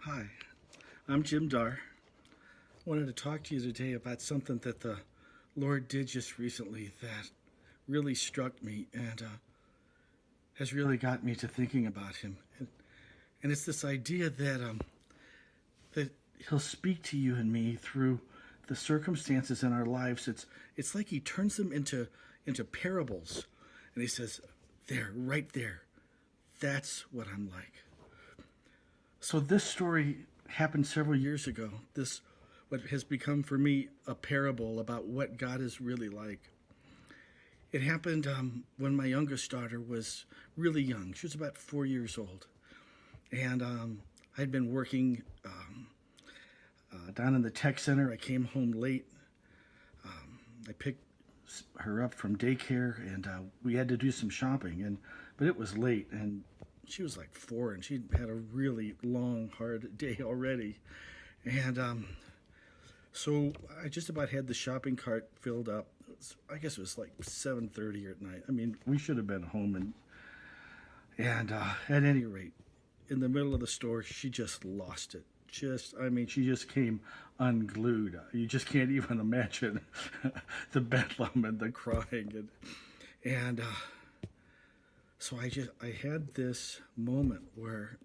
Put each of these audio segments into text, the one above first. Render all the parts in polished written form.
Hi, I'm Jim Dar. I wanted to talk to you today about something that the Lord did just recently that really struck me and has really got me to thinking about Him. And it's this idea that He'll speak to you and me through the circumstances in our lives. It's like He turns them into parables, and He says, "There, right there, that's what I'm like." So this story happened several years ago. This, what has become for me a parable about what God is really like. It happened when my youngest daughter was really young. She was about 4 years old. And I'd been working down in the tech center. I came home late. I picked her up from daycare, and we had to do some shopping. But it was late, and she was like 4, and she'd had a really long, hard day already. And so I just about had the shopping cart filled up. I guess it was like 7:30 at night. I mean, we should have been home. And at any rate, in the middle of the store, she just lost it. She just came unglued. You just can't even imagine the bedlam and the crying. And so I had this moment where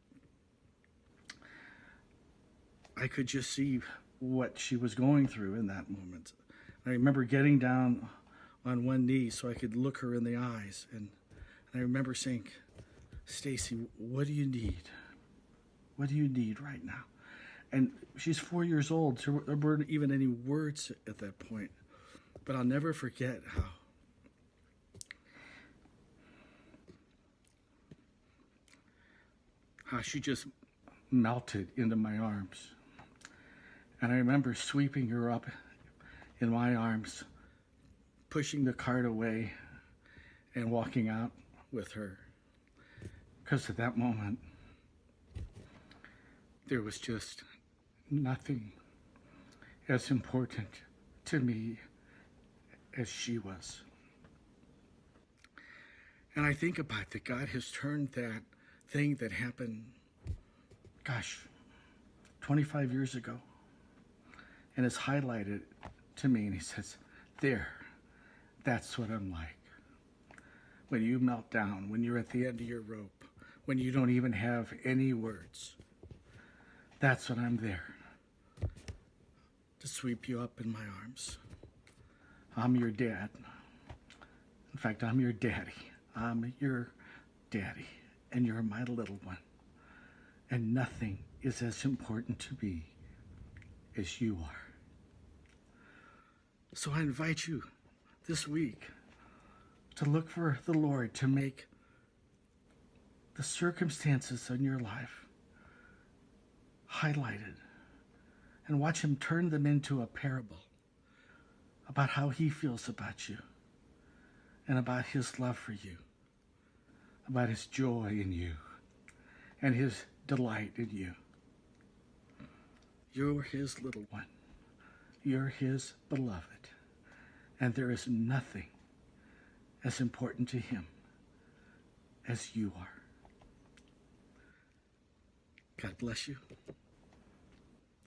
I could just see what she was going through in that moment. I remember getting down on one knee so I could look her in the eyes. And I remember saying, "Stacy, what do you need? What do you need right now?" And she's 4 years old, so there weren't even any words at that point. But I'll never forget how she just melted into my arms. And I remember sweeping her up in my arms, pushing the cart away, and walking out with her. Because at that moment, there was just nothing as important to me as she was. And I think about that God has turned that thing that happened, 25 years ago, and has highlighted to me, and He says, "There, that's what I'm like. When you melt down, when you're at the end of your rope, when you don't even have any words, that's when I'm there to sweep you up in my arms. I'm your dad. In fact, I'm your daddy. I'm your daddy, and you're my little one. And nothing is as important to me as you are." So I invite you this week to look for the Lord to make the circumstances in your life highlighted, and watch Him turn them into a parable about how He feels about you, and about His love for you, about His joy in you, and His delight in you. You're His little one. You're His beloved. And there is nothing as important to Him as you are. God bless you.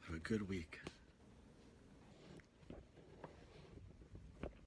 Have a good week.